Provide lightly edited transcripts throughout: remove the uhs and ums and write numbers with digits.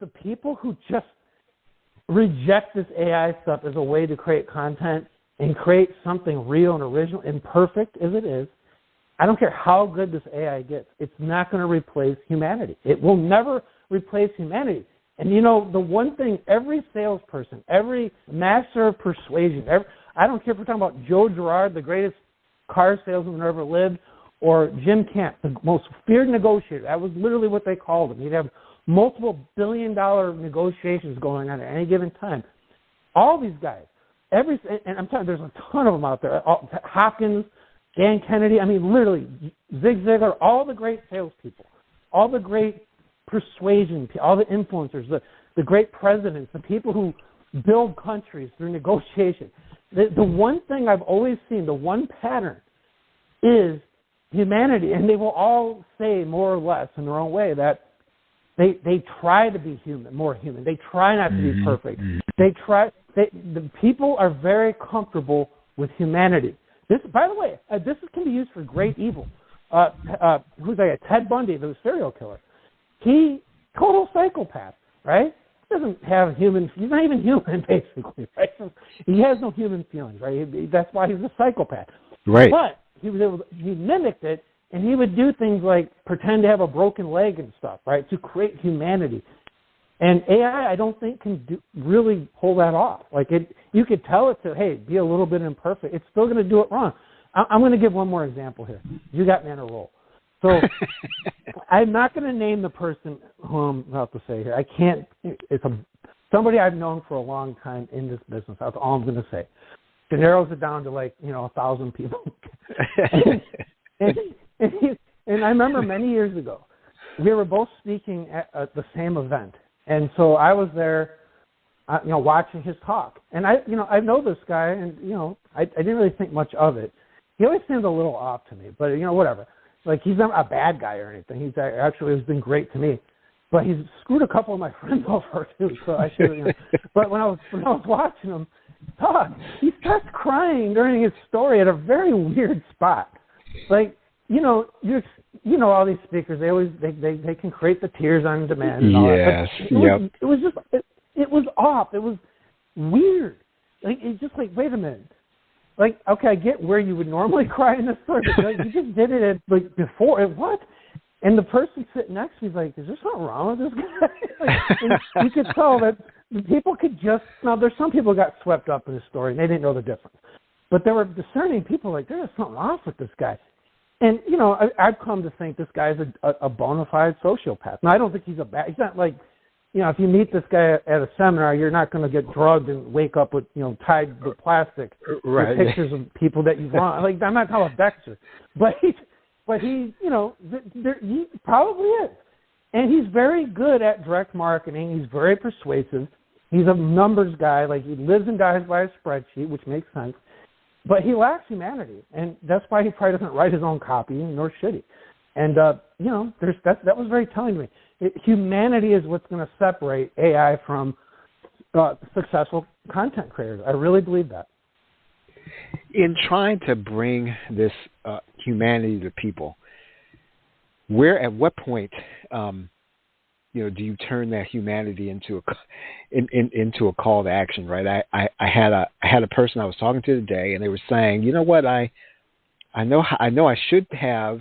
the people who just reject this AI stuff as a way to create content and create something real and original, imperfect as it is, I don't care how good this AI gets, it's not going to replace humanity. It will never replace humanity. And you know, the one thing every salesperson, every master of persuasion, I don't care if we're talking about Joe Girard, the greatest car salesman who ever lived, or Jim Camp, the most feared negotiator. That was literally what they called him. He'd have multiple billion-dollar negotiations going on at any given time. All these guys, and I'm telling you, there's a ton of them out there. Hopkins, Dan Kennedy, I mean, literally, Zig Ziglar, all the great salespeople, all the great persuasion, all the influencers, the great presidents, the people who build countries through negotiation. The one thing I've always seen, the one pattern, is humanity, and they will all say more or less in their own way that they try to be human, more human. They try not to be perfect. The people are very comfortable with humanity. This, by the way, this can be used for great evil. Who's that? Ted Bundy, the serial killer. He, total psychopath, right? He doesn't have human, he's not even human, basically, right? So he has no human feelings, right? That's why he's a psychopath. Right. But he mimicked it, and he would do things like pretend to have a broken leg and stuff, right, to create humanity. And AI, I don't think, can really pull that off. Like, you could tell it to, hey, be a little bit imperfect. It's still going to do it wrong. I'm going to give one more example here. You got me on a roll. So I'm not going to name the person who I'm about to say here. I can't. It's somebody I've known for a long time in this business. That's all I'm going to say. It narrows it down to 1,000 people. and I remember many years ago, we were both speaking at the same event. And so I was there, watching his talk. And I know this guy, and, I didn't really think much of it. He always seemed a little off to me, but, whatever. Like, he's not a bad guy or anything. He's actually has been great to me. But he's screwed a couple of my friends over, too. So I should, But when I was watching him talk, he starts crying during his story at a very weird spot. Like, all these speakers, they can create the tears on demand and all that. It was just, it was off. It was weird. Like, it's just like, wait a minute. Like, okay, I get where you would normally cry in this story, but you just did it before. What? And the person sitting next to me is like, is there something wrong with this guy? And you could tell that people could just, there's some people who got swept up in the story and they didn't know the difference. But there were discerning people like, there's something off with this guy. And, I've come to think this guy's a bona fide sociopath. Now, I don't think he's he's not like, if you meet this guy at a seminar, you're not going to get drugged and wake up with, tied with plastic with pictures of people that you've wronged. Like, I'm not talking about Dexter. But he probably is. And he's very good at direct marketing. He's very persuasive. He's a numbers guy. Like, he lives and dies by a spreadsheet, which makes sense. But he lacks humanity, and that's why he probably doesn't write his own copy, nor should he. And, that was very telling to me. Humanity is what's going to separate AI from successful content creators. I really believe that. In trying to bring this humanity to people, at what point, do you turn that humanity into a call to action? Right. I had a person I was talking to today, and they were saying, you know what, I know I should have,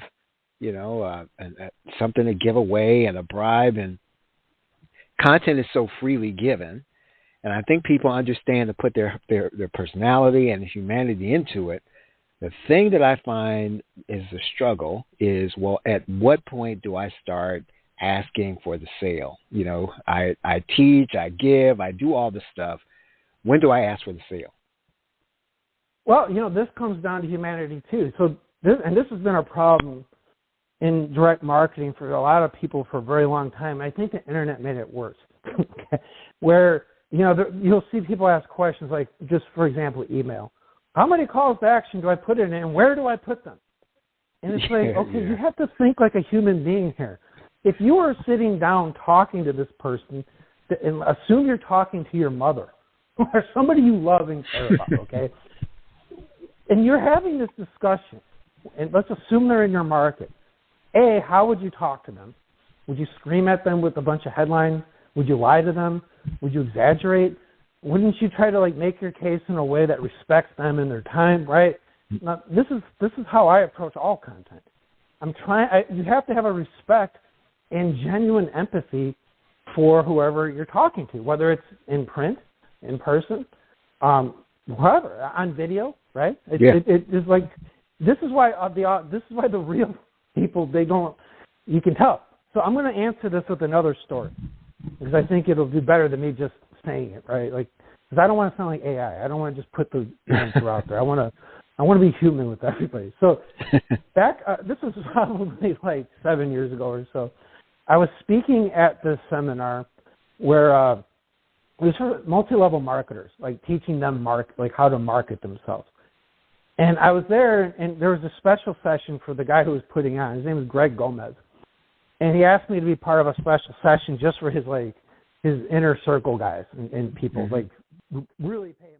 something to give away and a bribe, and content is so freely given. And I think people understand to put their personality and humanity into it. The thing that I find is the struggle is, well, at what point do I start asking for the sale? I teach, I give, I do all this stuff. When do I ask for the sale? Well, this comes down to humanity too. So this has been a problem in direct marketing for a lot of people for a very long time. I think the internet made it worse. Where, you'll see people ask questions like, just for example, email. How many calls to action do I put in, and where do I put them? And it's you have to think like a human being here. If you are sitting down talking to this person, and assume you're talking to your mother or somebody you love and care about, okay? And you're having this discussion, and let's assume they're in your market. A, how would you talk to them? Would you scream at them with a bunch of headlines? Would you lie to them? Would you exaggerate? Wouldn't you try to make your case in a way that respects them and their time, right? Now, this is how I approach all content. You have to have a respect and genuine empathy for whoever you're talking to, whether it's in print, in person, whatever, on video, right? It's like this is why the real people you can tell. So I'm going to answer this with another story because I think it'll do better than me just saying it, right? Because I don't want to sound like AI. I don't want to just put the answer out there. I want to be human with everybody. So back, this was probably 7 years ago or so. I was speaking at this seminar where it was for multi-level marketers, teaching them how to market themselves. And I was there, and there was a special session for the guy who was putting on. His name was Greg Gomez. And he asked me to be part of a special session just for his inner circle guys and people, really pay him.